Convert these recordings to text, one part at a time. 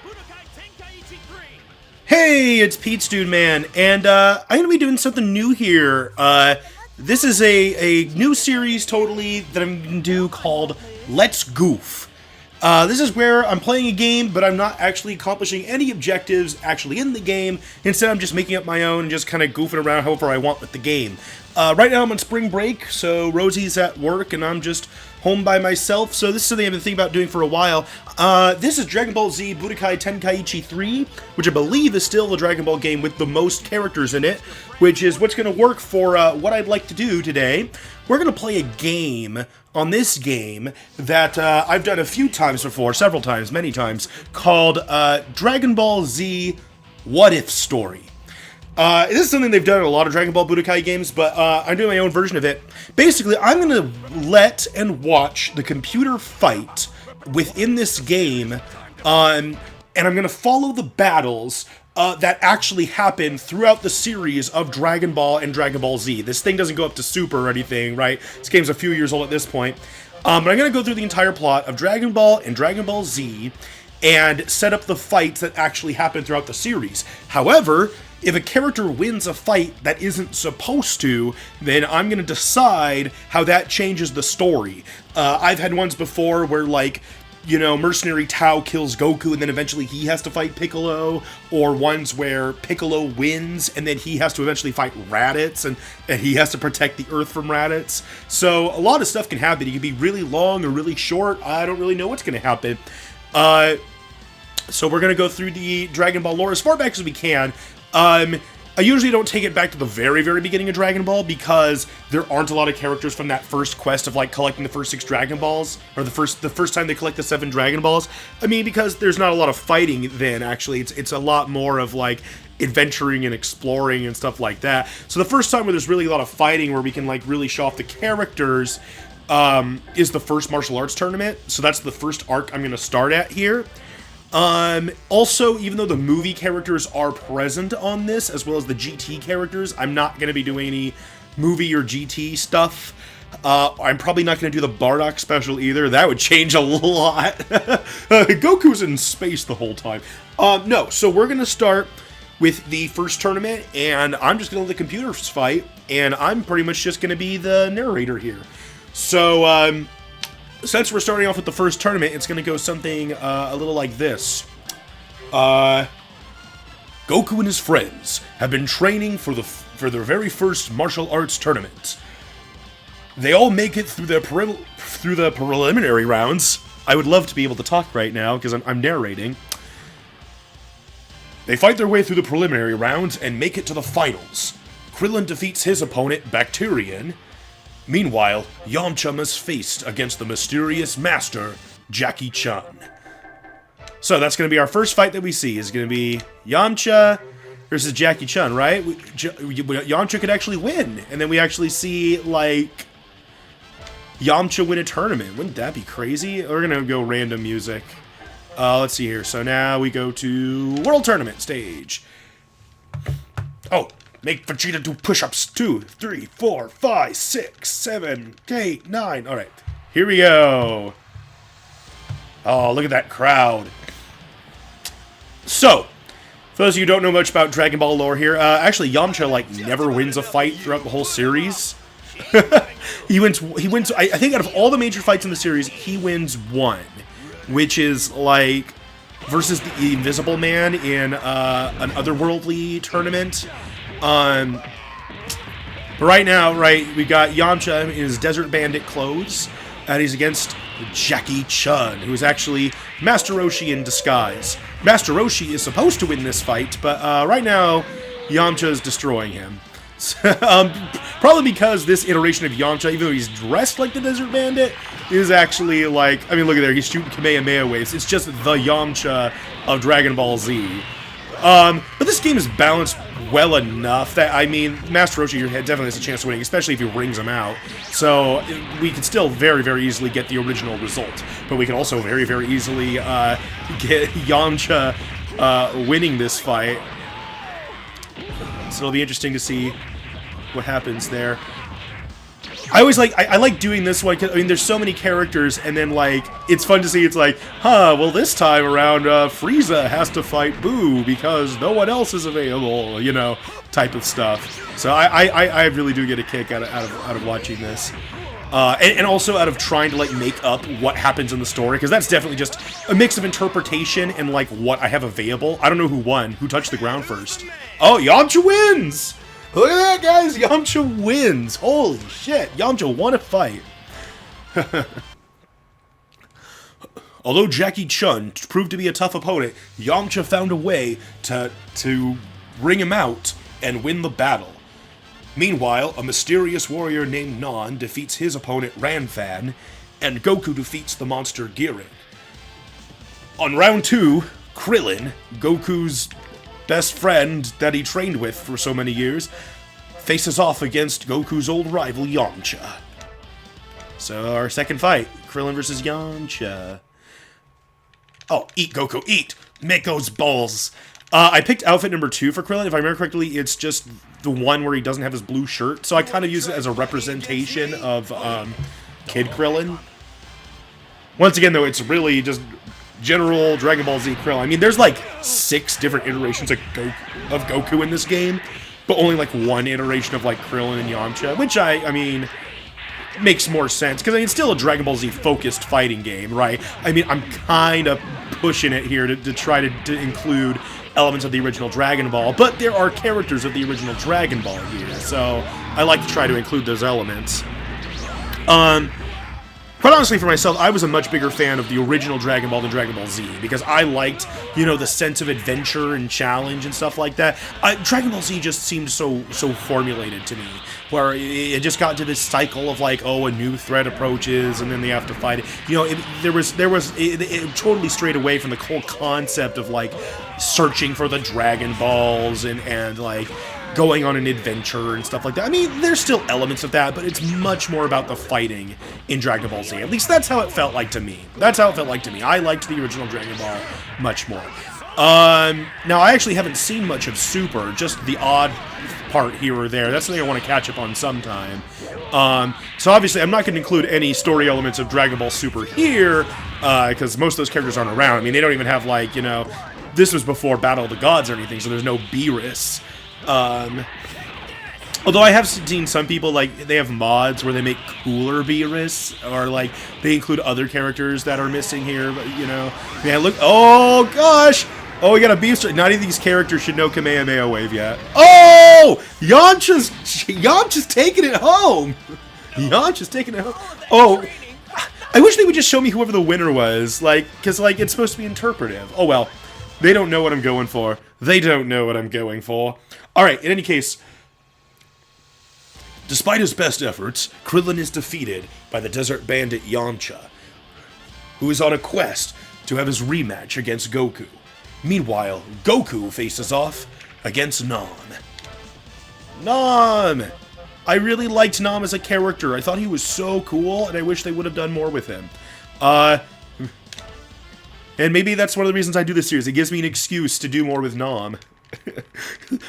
Budokai Tenkaichi 3. Hey, it's Pete's Dude Man, and I'm going to be doing something new here. This is a new series totally that I'm going to do called Let's Goof. This is where I'm playing a game, but I'm not actually accomplishing any objectives actually in the game. Instead, I'm just making up my own and just kind of goofing around however I want with the game. Right now, I'm on spring break, so Rosie's at work, and I'm just home by myself, so this is something I've been thinking about doing for a while. This is Dragon Ball Z Budokai Tenkaichi 3, which I believe is still the Dragon Ball game with the most characters in it, which is what's going to work for what I'd like to do today. We're going to play a game on this game that I've done a few times before, several times, many times, called Dragon Ball Z What If Story. This is something they've done in a lot of Dragon Ball Budokai games, but I'm doing my own version of it. Basically, I'm going to let and watch the computer fight within this game, and I'm going to follow the battles that actually happen throughout the series of Dragon Ball and Dragon Ball Z. This thing doesn't go up to Super or anything, right? This game's a few years old at this point. But I'm going to go through the entire plot of Dragon Ball and Dragon Ball Z and set up the fights that actually happen throughout the series. However, if a character wins a fight that isn't supposed to, then I'm going to decide how that changes the story. I've had ones before where, like, you know, Mercenary Tao kills Goku and then eventually he has to fight Piccolo, or ones where Piccolo wins and then he has to eventually fight Raditz and he has to protect the Earth from Raditz. So a lot of stuff can happen. It can be really long or really short. I don't really know what's going to happen. So we're going to go through the Dragon Ball lore as far back as we can. I usually don't take it back to the very, very beginning of Dragon Ball because there aren't a lot of characters from that first quest of, like, collecting the first 6 Dragon Balls, or the first time they collect the 7 Dragon Balls. I mean, because there's not a lot of fighting then, actually. It's a lot more of, like, adventuring and exploring and stuff like that. So the first time where there's really a lot of fighting where we can, like, really show off the characters is the first martial arts tournament. So that's the first arc I'm going to start at here. Also, even though the movie characters are present on this, as well as the GT characters, I'm not going to be doing any movie or GT stuff. I'm probably not going to do the Bardock special either. That would change a lot. Goku's in space the whole time. No, so we're going to start with the first tournament, and I'm just going to let the computers fight, and I'm pretty much just going to be the narrator here. So, since we're starting off with the first tournament, it's going to go something a little like this. Goku and his friends have been training for their very first martial arts tournament. They all make it through the preliminary rounds. I would love to be able to talk right now because I'm narrating. They fight their way through the preliminary rounds and make it to the finals. Krillin defeats his opponent, Bacterian. Meanwhile, Yamcha must face against the mysterious master, Jackie Chan. So that's going to be our first fight that we see, is going to be Yamcha versus Jackie Chan, right? Yamcha could actually win, and then we actually see, like, Yamcha win a tournament. Wouldn't that be crazy? We're going to go random music. Let's see here. So now we go to World Tournament stage. Oh. Make Vegeta do push-ups. 2, 3, 4, 5, 6, 7, 8, 9. All right, here we go. Oh, look at that crowd. So, for those of you who don't know much about Dragon Ball lore here, actually Yamcha, like, never wins a fight throughout the whole series. He wins. I think out of all the major fights in the series, he wins one, which is like versus the Invisible Man in an otherworldly tournament. But right now, right, we got Yamcha in his Desert Bandit clothes, and he's against Jackie Chun, who is actually Master Roshi in disguise. Master Roshi is supposed to win this fight, but right now, Yamcha is destroying him. Probably because this iteration of Yamcha, even though he's dressed like the Desert Bandit, is actually like, I mean, look at there, he's shooting Kamehameha waves. It's just the Yamcha of Dragon Ball Z. But this game is balanced well enough that, I mean, Master Roshi definitely has a chance of winning, especially if he rings him out. So we can still very, very easily get the original result. But we can also very, very easily get Yamcha winning this fight. So it'll be interesting to see what happens there. I always like, I like doing this one, 'cause, I mean, there's so many characters, and then, like, it's fun to see, it's like, well, this time around, Frieza has to fight Boo, because no one else is available, you know, type of stuff. So I really do get a kick out of watching this. And also out of trying to, like, make up what happens in the story, because that's definitely just a mix of interpretation and, like, what I have available. I don't know who won, who touched the ground first. Oh, Yamcha wins! Look at that, guys! Yamcha wins! Holy shit! Yamcha won a fight! Although Jackie Chun proved to be a tough opponent, Yamcha found a way to ring him out and win the battle. Meanwhile, a mysterious warrior named Nan defeats his opponent Ranfan, and Goku defeats the monster Girin. On round 2, Krillin, Goku's best friend that he trained with for so many years, faces off against Goku's old rival Yamcha. So our second fight, Krillin versus Yamcha. Oh, eat Goku, eat! Make those balls! I picked outfit number 2 for Krillin. If I remember correctly, it's just the one where he doesn't have his blue shirt. So I kind of use it as a representation of Kid Krillin. Once again, though, it's really just general Dragon Ball Z Krillin. I mean, there's like 6 different iterations of Goku in this game, but only like 1 iteration of like Krillin and Yamcha, which I mean, makes more sense, because I mean, it's still a Dragon Ball Z focused fighting game, right? I mean, I'm kind of pushing it here to try to include elements of the original Dragon Ball, but there are characters of the original Dragon Ball here, so I like to try to include those elements. Quite honestly, for myself, I was a much bigger fan of the original Dragon Ball than Dragon Ball Z, because I liked, you know, the sense of adventure and challenge and stuff like that. Dragon Ball Z just seemed so formulated to me, where it just got into this cycle of like, oh, a new threat approaches, and then they have to fight it. You know, it totally strayed away from the whole concept of like searching for the Dragon Balls and like going on an adventure and stuff like that. I mean, there's still elements of that, but it's much more about the fighting in Dragon Ball Z. At least that's how it felt like to me. I liked the original Dragon Ball much more. Now, I actually haven't seen much of Super, just the odd part here or there. That's something I want to catch up on sometime. So obviously, I'm not going to include any story elements of Dragon Ball Super here, because most of those characters aren't around. I mean, they don't even have, like, you know, this was before Battle of the Gods or anything, so there's no Beerus. Although I have seen some people, like, they have mods where they make cooler Beerus, or, like, they include other characters that are missing here, but, you know. Man, look, oh, gosh! Oh, we got a Beast. None of these characters should know Kamehameha Wave yet. Oh! Yamcha's taking it home! Yamcha's taking it home. Oh, I wish they would just show me whoever the winner was, like, because, like, it's supposed to be interpretive. Oh, well. They don't know what I'm going for. They don't know what I'm going for. Alright, in any case, despite his best efforts, Krillin is defeated by the desert bandit Yamcha, who is on a quest to have his rematch against Goku. Meanwhile, Goku faces off against Nam. Nam! I really liked Nam as a character. I thought he was so cool, and I wish they would have done more with him. And maybe that's one of the reasons I do this series. It gives me an excuse to do more with Nam.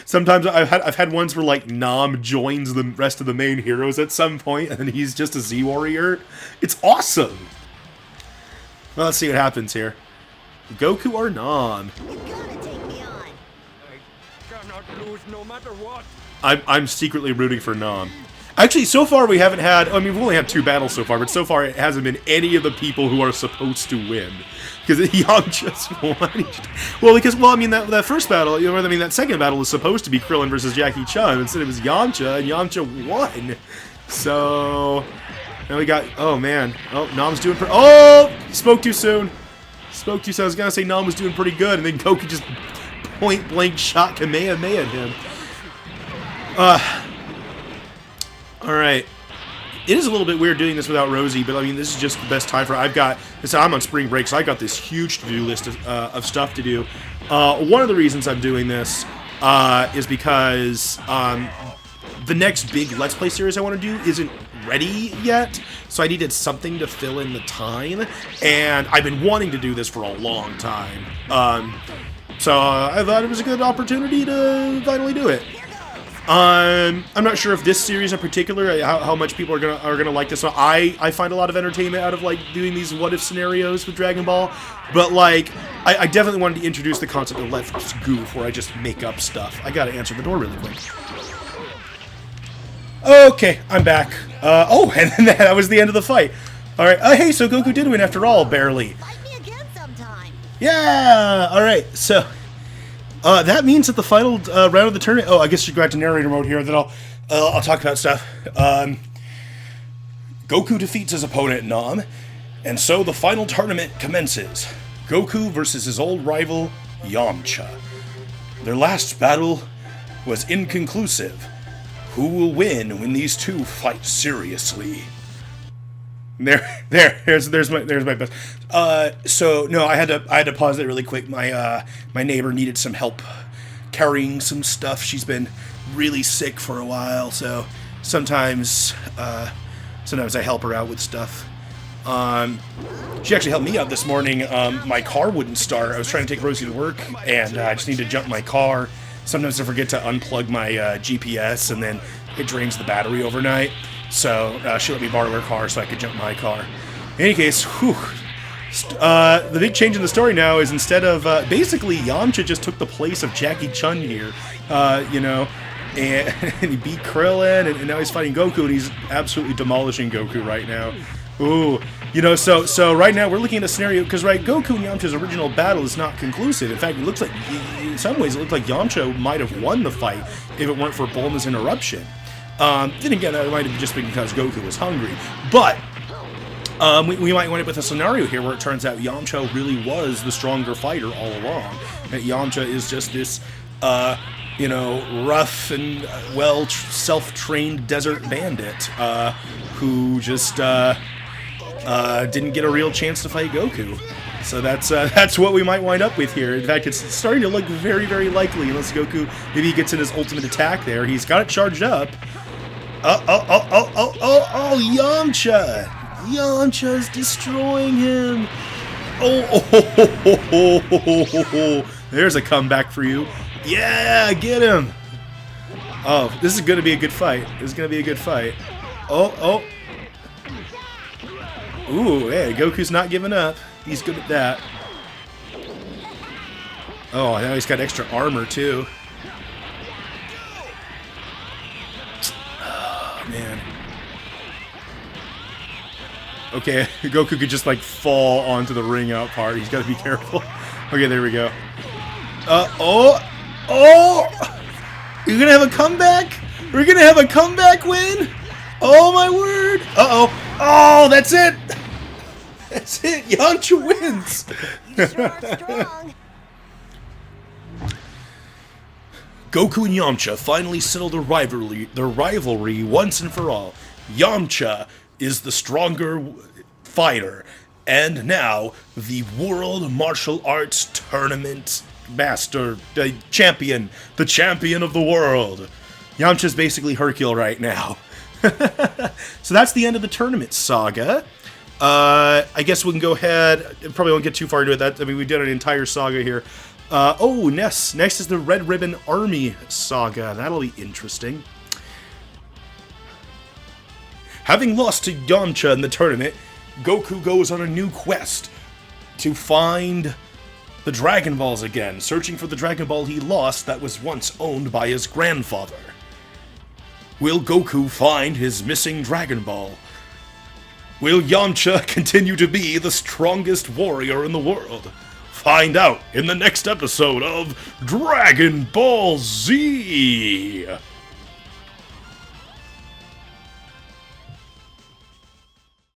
Sometimes I've had ones where, like, Nam joins the rest of the main heroes at some point, and he's just a Z-Warrior. It's awesome! Well, let's see what happens here. Goku or Nam? You gotta take me on. I cannot lose no matter what. I'm secretly rooting for Nam. Actually, so far we haven't had... I mean, we've only had 2 battles so far, but so far it hasn't been any of the people who are supposed to win. Because Yamcha's won. Well, because, well, I mean, that first battle, you know, I mean, that second battle was supposed to be Krillin versus Jackie Chun. Instead it was Yamcha, and Yamcha won. So... Now we got... Oh, man. Oh, Nam's doing... Oh! Spoke too soon. Spoke too soon. I was going to say Nam was doing pretty good, and then Goku just point-blank shot Kamehameha at him. Alright. It is a little bit weird doing this without Rosie, but I mean, this is just the best time for... I'm on spring break, so I got this huge to-do list of stuff to do. One of the reasons I'm doing this is because the next big Let's Play series I want to do isn't ready yet, so I needed something to fill in the time, and I've been wanting to do this for a long time. So I thought it was a good opportunity to finally do it. I'm not sure if this series in particular, how much people are gonna like this. So I find a lot of entertainment out of like doing these what if scenarios with Dragon Ball, but like I definitely wanted to introduce the concept of Let's Goof, where I just make up stuff. I gotta answer the door really quick. Okay, I'm back. Oh, and then that was the end of the fight. All right. Hey, so Goku did win after all, barely. Fight me again sometime. Yeah. All right. So. That means that the final round of the tournament. Oh, I guess you go back to narrator mode here. Then I'll talk about stuff. Goku defeats his opponent Nam, and so the final tournament commences. Goku versus his old rival Yamcha. Their last battle was inconclusive. Who will win when these two fight seriously? There's my best. So no, I had to pause it really quick. My neighbor needed some help carrying some stuff. She's been really sick for a while, so sometimes I help her out with stuff. She actually helped me out this morning. My car wouldn't start. I was trying to take Rosie to work, and I just need to jump my car. Sometimes I forget to unplug my GPS, and then it drains the battery overnight. So she let me borrow her car so I could jump my car. In any case, the big change in the story now is instead of basically Yamcha just took the place of Jackie Chun here, and he beat Krillin, and now he's fighting Goku, and he's absolutely demolishing Goku right now. Ooh, so right now we're looking at a scenario because Goku and Yamcha's original battle is not conclusive. In fact, it looks like in some ways it looked like Yamcha might have won the fight if it weren't for Bulma's interruption. Then again, that might have just been because Goku was hungry. But we might wind up with a scenario here where it turns out Yamcha really was the stronger fighter all along. That Yamcha is just this, rough and self-trained desert bandit who just didn't get a real chance to fight Goku. So that's what we might wind up with here. In fact, it's starting to look very, very likely, unless Goku maybe he gets in his ultimate attack there. He's got it charged up. Yamcha! Yamcha's destroying him. There's a comeback for you. Yeah, get him. Oh, this is going to be a good fight. This is going to be a good fight. Ooh, hey, Goku's not giving up. He's good at that. Oh, now he's got extra armor, too. Oh, man. Okay, Goku could just, fall onto the ring out part. He's got to be careful. Okay, there we go. You're going to have a comeback? We're going to have a comeback win? Oh, my word. Oh, that's it. That's it. Yamcha wins. You sure are strong. Goku and Yamcha finally settled their rivalry once and for all. Yamcha is the stronger fighter, and now the World Martial Arts Tournament Master, the champion of the world. Yamcha's basically Hercule right now. So that's the end of the tournament saga. I guess we can go ahead. Probably won't get too far into it. We did an entire saga here. Next is the Red Ribbon Army saga. That'll be interesting. Having lost to Yamcha in the tournament, Goku goes on a new quest to find the Dragon Balls again, searching for the Dragon Ball he lost that was once owned by his grandfather. Will Goku find his missing Dragon Ball? Will Yamcha continue to be the strongest warrior in the world? Find out in the next episode of Dragon Ball Z!